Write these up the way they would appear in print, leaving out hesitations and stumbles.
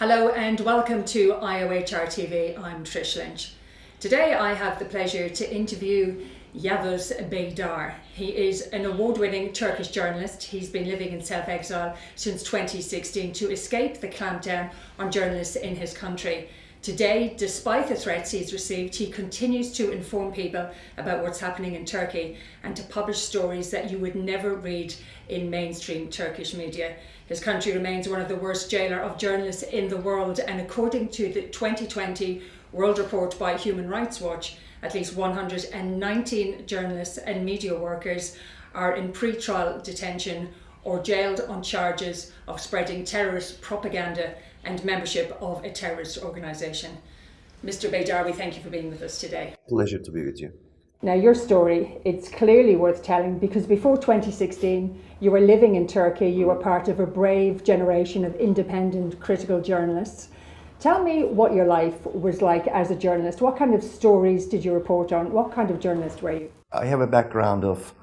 Hello and welcome to IOHR TV. I'm Trish Lynch. Today I have the pleasure to interview Yavuz Baydar. He is an award-winning Turkish journalist. He's been living in self-exile since 2016 to escape the clampdown on journalists in his country. Today, despite the threats he's received, he continues to inform people about what's happening in Turkey and to publish stories that you would never read in mainstream Turkish media. His country remains one of the worst jailer of journalists in the world, and according to the 2020 World Report by Human Rights Watch, at least 119 journalists and media workers are in pre-trial detention or jailed on charges of spreading terrorist propaganda and membership of a terrorist organisation. Mr. Baydar, we thank you for being with us today. Pleasure to be with you. Now, your story, it's clearly worth telling because before 2016, you were living in Turkey. You were part of a brave generation of independent, critical journalists. Tell me what your life was like as a journalist. What kind of stories did you report on? What kind of journalist were you? I have a background of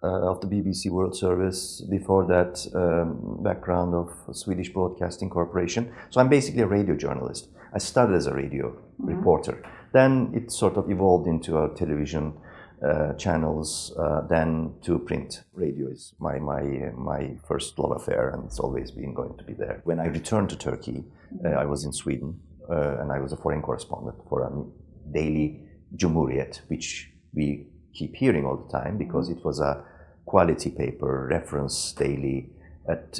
the BBC World Service. Before that, background of Swedish Broadcasting Corporation. So I'm basically a radio journalist. I started as a radio reporter. Then it sort of evolved into our television channels, then to print. Radio is my first love affair, and it's always been going to be there. When I returned to Turkey, I was in Sweden, and I was a foreign correspondent for a daily Cumhuriyet, which we keep hearing all the time because it was a quality paper, reference daily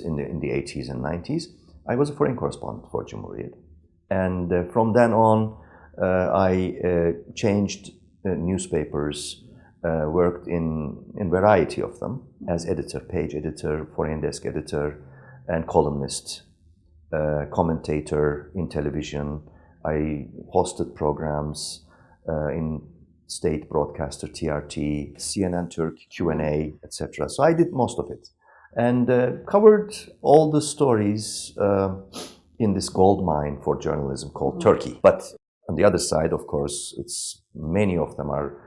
in the 80s and 90s. I was a foreign correspondent for Cumhuriyet. And from then on, I changed newspapers, worked in variety of them as editor, page editor, foreign desk editor, and columnist, commentator in television. I hosted programs in state broadcaster TRT, CNN Turk, Q&A, etc. So I did most of it and covered all the stories in this gold mine for journalism called Turkey. But on the other side, of course, many of them are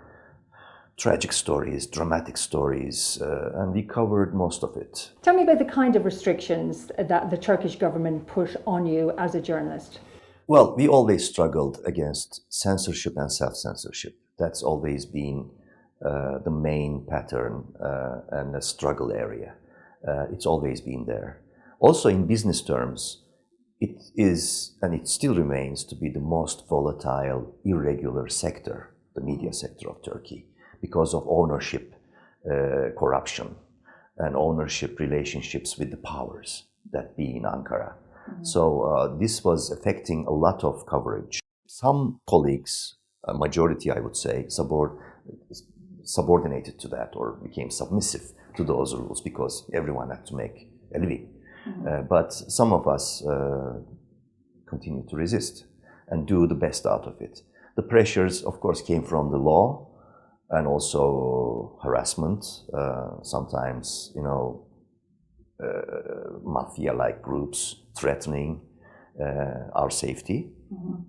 tragic stories, dramatic stories, and we covered most of it. Tell me about the kind of restrictions that the Turkish government put on you as a journalist. Well, we always struggled against censorship and self-censorship. That's always been the main pattern and a struggle area. It's always been there. Also, in business terms, it is, and it still remains, to be the most volatile, irregular sector, the media sector of Turkey, because of ownership, corruption, and ownership relationships with the powers that be in Ankara. So this was affecting a lot of coverage. Some colleagues, a majority I would say, subordinated to that or became submissive to those rules because everyone had to make a living. But some of us continued to resist and do the best out of it. The pressures, of course, came from the law and also harassment, sometimes, mafia-like groups threatening our safety,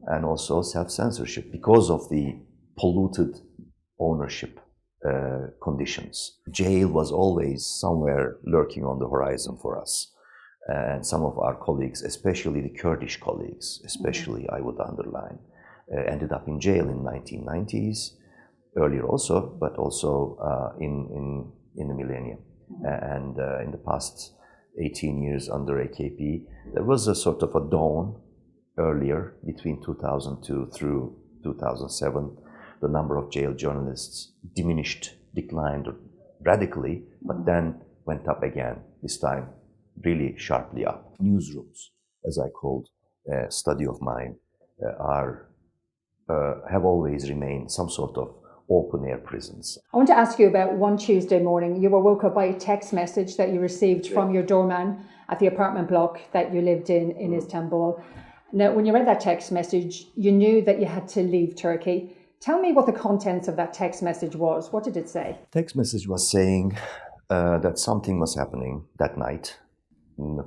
and also self-censorship because of the polluted ownership conditions. Jail was always somewhere lurking on the horizon for us. And some of our colleagues, especially the Kurdish colleagues, I would underline, ended up in jail in 1990s, earlier also, but also in the millennium. And in the past 18 years under AKP, there was a sort of a dawn earlier between 2002 through 2007. The number of jail journalists declined radically, but then went up again, this time really sharply up. Newsrooms, as I called a study of mine, have always remained some sort of open-air prisons. I want to ask you about one Tuesday morning. You were woke up by a text message that you received from your doorman at the apartment block that you lived in Istanbul. Now, when you read that text message, you knew that you had to leave Turkey. Tell me what the contents of that text message was. What did it say? Text message was saying that something was happening that night,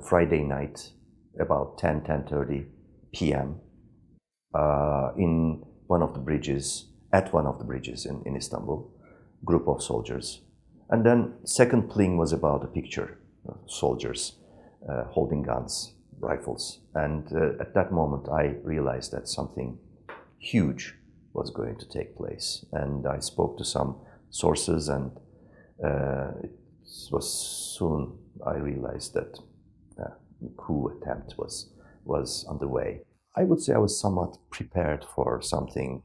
Friday night, about 10:30 p.m. In one of the bridges, at one of the bridges in Istanbul, group of soldiers. And then second pling was about a picture of soldiers holding guns rifles. And at that moment, I realized that something huge was going to take place. And I spoke to some sources, and it was soon I realized that the coup attempt was underway. I would say I was somewhat prepared for something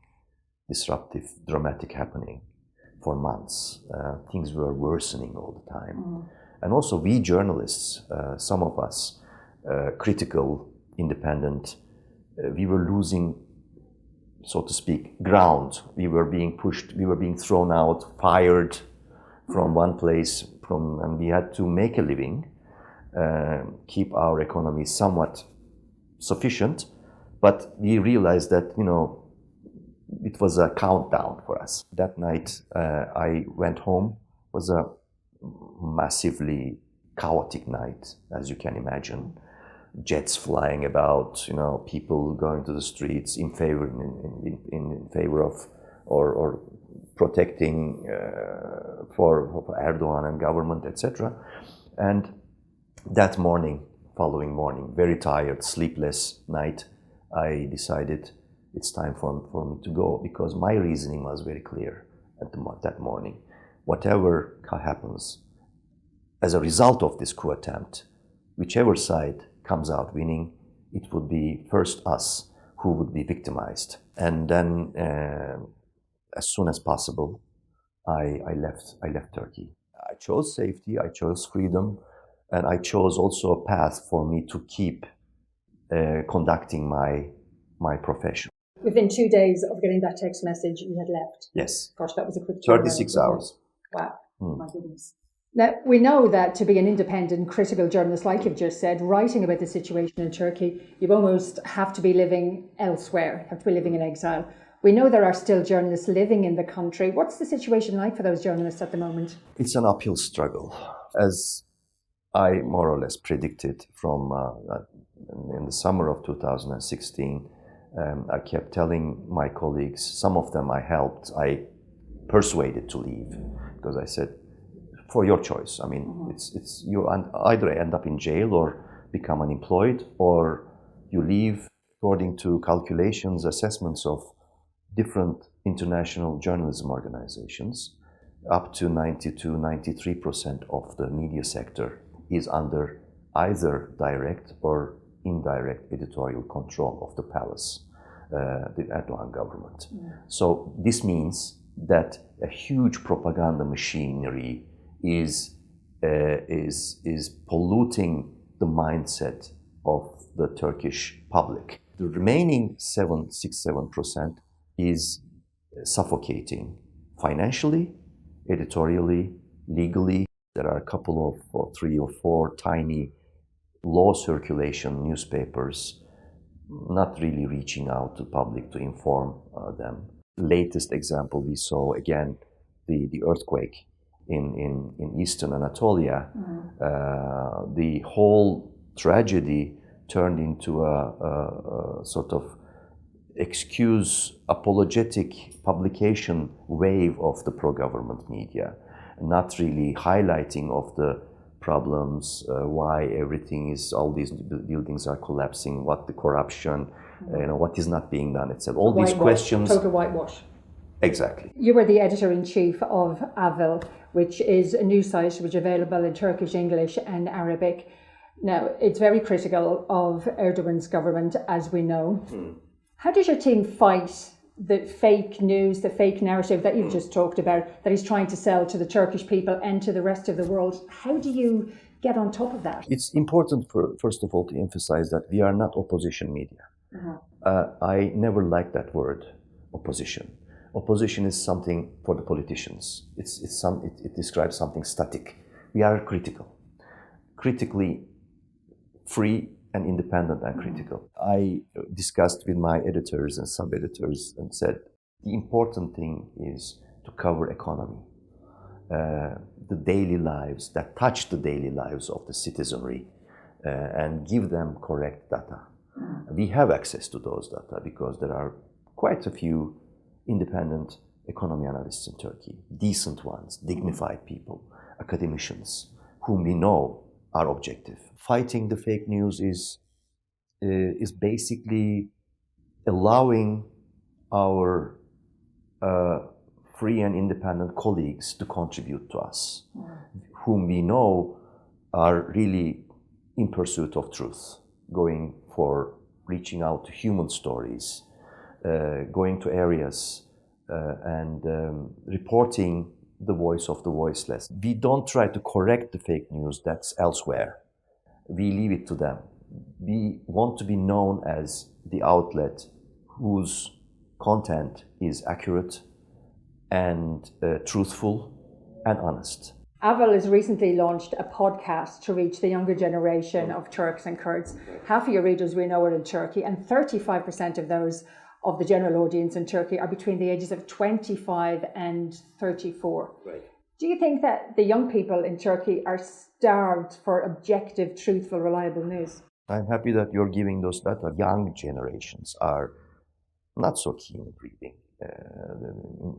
disruptive, dramatic happening for months. Things were worsening all the time. And also we journalists, some of us, critical, independent, we were losing, so to speak, ground. We were being pushed, we were being thrown out, fired from one place, and we had to make a living, keep our economy somewhat sufficient, but we realized that, it was a countdown for us. That night, I went home. It was a massively chaotic night, as you can imagine. Jets flying about, people going to the streets in favor of or protecting for Erdogan and government, etc. And that following morning, very tired, sleepless night, I decided it's time for me to go, because my reasoning was very clear at that morning. Whatever happens as a result of this coup attempt, whichever side comes out winning, it would be first us who would be victimized. And then, as soon as possible, I left Turkey. I chose safety, I chose freedom, and I chose also a path for me to keep conducting my profession. Within 2 days of getting that text message, you had left. Yes. Gosh, that was a quick 36 hours. Wow. My goodness. Now, we know that to be an independent, critical journalist, like you've just said, writing about the situation in Turkey, you almost have to be living elsewhere, have to be living in exile. We know there are still journalists living in the country. What's the situation like for those journalists at the moment? It's an uphill struggle. As I more or less predicted from in the summer of 2016, I kept telling my colleagues, some of them I helped, I persuaded to leave, because I said, for your choice. I mean, it's you either end up in jail or become unemployed, or you leave. According to calculations, assessments of different international journalism organizations, up to 92-93% of the media sector is under either direct or indirect editorial control of the palace, the Erdogan government. So this means that a huge propaganda machinery is polluting the mindset of the Turkish public. The remaining 6-7% is suffocating financially, editorially, legally. There are a couple of 3 or 4 tiny low circulation newspapers not really reaching out to the public to inform them. Latest example we saw, again, the earthquake in eastern Anatolia. The whole tragedy turned into a sort of apologetic publication wave of the pro-government media, not really highlighting of the problems, why all these buildings are collapsing, what the corruption, what is not being done, etc. All these questions. Total whitewash. Exactly. You were the editor-in-chief of Ahval, which is a news site which is available in Turkish, English and Arabic. Now, it's very critical of Erdogan's government, as we know. How does your team fight the fake news, the fake narrative that you've just talked about, that he's trying to sell to the Turkish people and to the rest of the world? How do you get on top of that? It's important, first of all, to emphasize that we are not opposition media. I never liked that word, opposition. Opposition is something for the politicians. It describes something static. We are critically free and independent and critical. I discussed with my editors and sub-editors and said, the important thing is to cover economy, the daily lives that touch the daily lives of the citizenry, and give them correct data. We have access to those data because there are quite a few independent economy analysts in Turkey, decent ones, dignified people, academicians, whom we know are objective. Fighting the fake news is is basically allowing our free and independent colleagues to contribute to us, whom we know are really in pursuit of truth, going for reaching out to human stories, going to areas and reporting the voice of the voiceless. We don't try to correct the fake news that's elsewhere. We leave it to them. We want to be known as the outlet whose content is accurate and truthful and honest. Ahval has recently launched a podcast to reach the younger generation of Turks and Kurds. Half of your readers we know are in Turkey, and 35% of those of the general audience in Turkey are between the ages of 25 and 34. Right. Do you think that the young people in Turkey are starved for objective, truthful, reliable news? I'm happy that you're giving those data. Young generations are not so keen at reading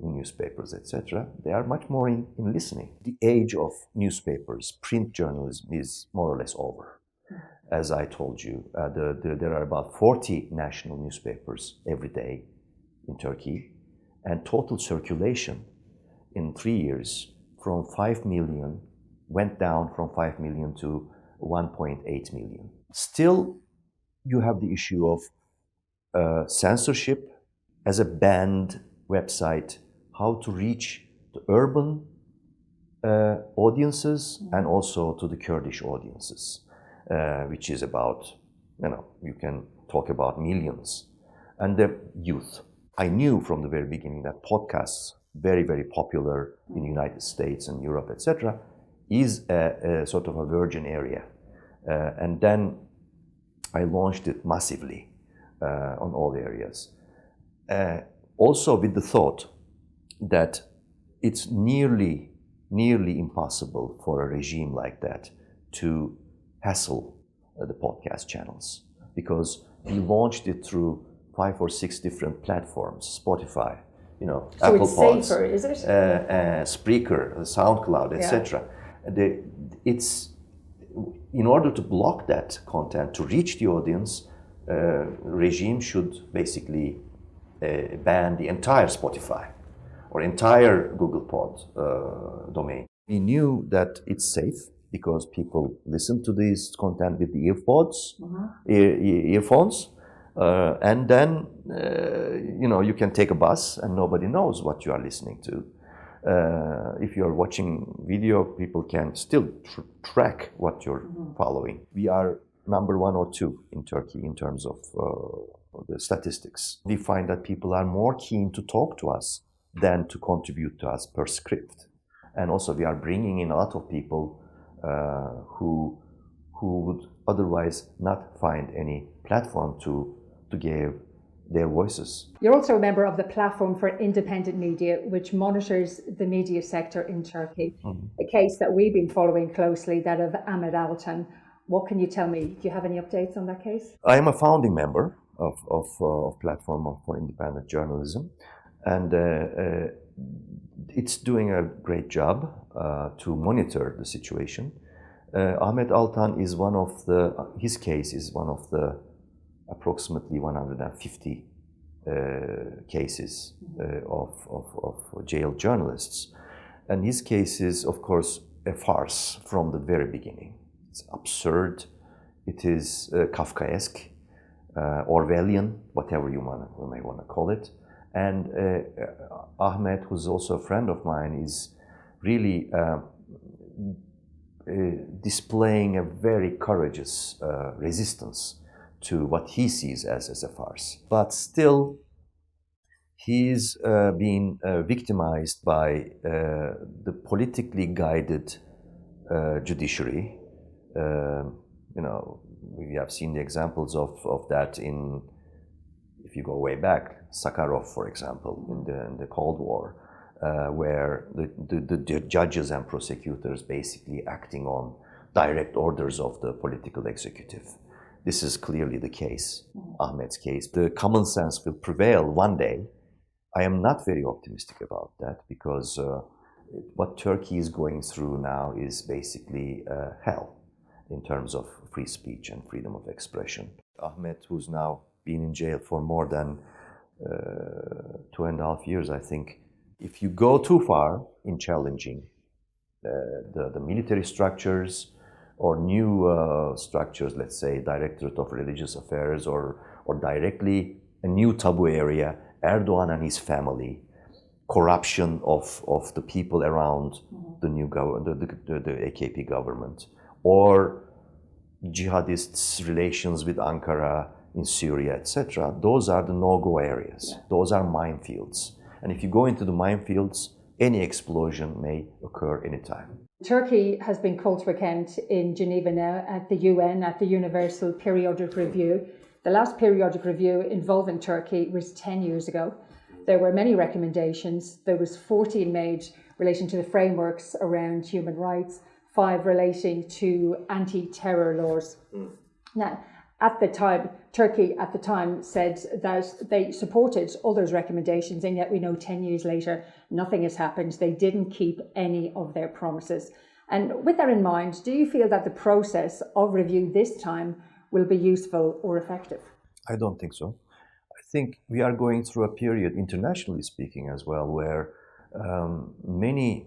newspapers, etc. They are much more in listening. The age of newspapers, print journalism is more or less over. As I told you, there are about 40 national newspapers every day in Turkey, and total circulation in 3 years from 5 million went down from 5 million to 1.8 million. Still, you have the issue of censorship as a banned website, how to reach the urban audiences and also to the Kurdish audiences, which is about, you can talk about millions, and the youth. I knew from the very beginning that podcasts, very, very popular in the United States and Europe, etc., is a sort of a virgin area. And then I launched it massively on all areas. Also with the thought that it's nearly impossible for a regime like that to hassle the podcast channels, because we launched it through 5 or 6 different platforms, Spotify, So Apple it's Pods, safer, is it? Spreaker, SoundCloud, etc. It's in order to block that content, to reach the audience, regime should basically ban the entire Spotify or entire Google Pod domain. We knew that it's safe because people listen to this content with the earphones, and then you can take a bus and nobody knows what you are listening to. If you're watching video, people can still track what you're following. We are number 1 or 2 in Turkey in terms of the statistics. We find that people are more keen to talk to us than to contribute to us per script. And also we are bringing in a lot of people who would otherwise not find any platform to give their voices. You're also a member of the Platform for Independent Media, which monitors the media sector in Turkey. A case that we've been following closely, that of Ahmet Altan. What can you tell me? Do you have any updates on that case? I am a founding member of Platform for Independent Journalism, and it's doing a great job to monitor the situation. Ahmet Altan is his case is one of the approximately 150 cases of jailed journalists. And his case is, of course, a farce from the very beginning. It's absurd, it is Kafkaesque, Orwellian, whatever you may want to call it. And Ahmet, who's also a friend of mine, is really displaying a very courageous resistance to what he sees as a farce. But still, he's been victimized by the politically guided judiciary. We have seen the examples of that if you go way back, Sakharov, for example, in the Cold War, where the judges and prosecutors basically acting on direct orders of the political executive. This is clearly the case, Ahmet's case. The common sense will prevail one day. I am not very optimistic about that, because what Turkey is going through now is basically hell in terms of free speech and freedom of expression. Ahmed, who's now been in jail for more than 2.5 years, I think. If you go too far in challenging the military structures or new structures, let's say Directorate of Religious Affairs or directly a new taboo area, Erdogan and his family, corruption of the people around the new the AKP government, or jihadists' relations with Ankara in Syria, etc. Those are the no-go areas. Yeah. Those are minefields. And if you go into the minefields, any explosion may occur anytime. Turkey has been called to account in Geneva now at the UN, at the Universal Periodic Review. The last periodic review involving Turkey was 10 years ago. There were many recommendations. There was 14 made relating to the frameworks around human rights, 5 relating to anti-terror laws. Now, at the time, Turkey at the time said that they supported all those recommendations, and yet we know 10 years later, nothing has happened. They didn't keep any of their promises. And with that in mind, do you feel that the process of review this time will be useful or effective? I don't think so. I think we are going through a period, internationally speaking as well, where many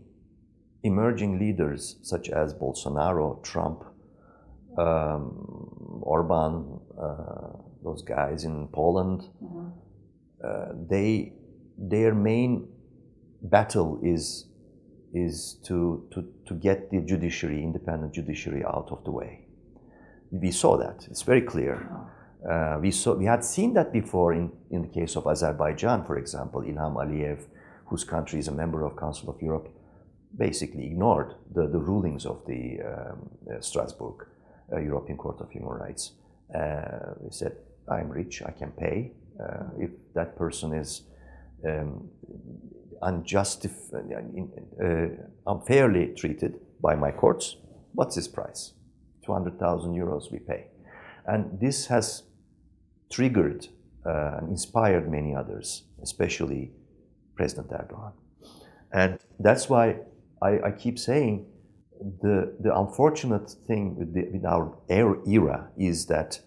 emerging leaders such as Bolsonaro, Trump, Orban, those guys in Poland, their main battle is to get the judiciary, independent judiciary, out of the way. We saw that; it's very clear. We had seen that before in the case of Azerbaijan, for example. Ilham Aliyev, whose country is a member of Council of Europe, basically ignored the rulings of the Strasbourg European Court of Human Rights. He said, I'm rich, I can pay. If that person is unfairly treated by my courts, what's his price? 200,000 euros we pay. And this has triggered and inspired many others, especially President Erdogan. And that's why I keep saying the unfortunate thing with our era is that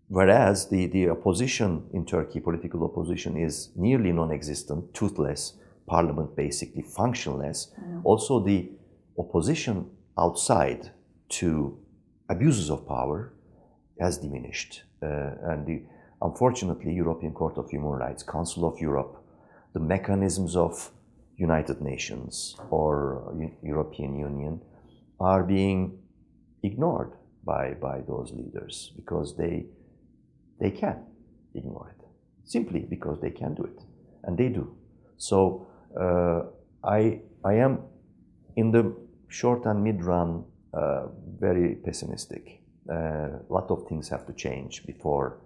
whereas the opposition in Turkey, political opposition, is nearly non-existent, toothless, parliament basically functionless, also the opposition outside to abuses of power has diminished. And unfortunately, European Court of Human Rights, Council of Europe, the mechanisms of United Nations or European Union are being ignored by those leaders because they can ignore it, simply because they can do it, and they do. So I am, in the short and mid-run, very pessimistic. A lot of things have to change before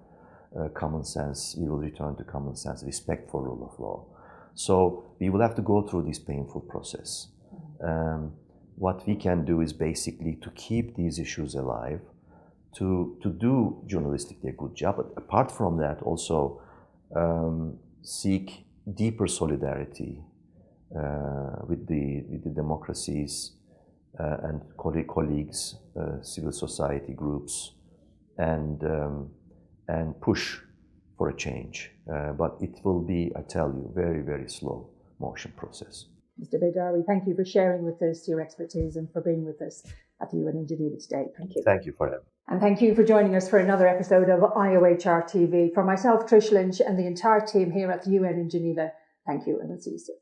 common sense, we will return to common sense, respect for rule of law. So we will have to go through this painful process. What we can do is basically to keep these issues alive, to do journalistically a good job, but apart from that also seek deeper solidarity with the democracies and colleagues, civil society groups, and push for a change. But it will be, I tell you, very, very slow motion process. Mr. Baydar, we thank you for sharing with us your expertise and for being with us at the UN in Geneva today. Thank you. Thank you for having me. And thank you for joining us for another episode of IOHR TV. For myself, Trish Lynch, and the entire team here at the UN in Geneva, thank you, and we'll see you soon.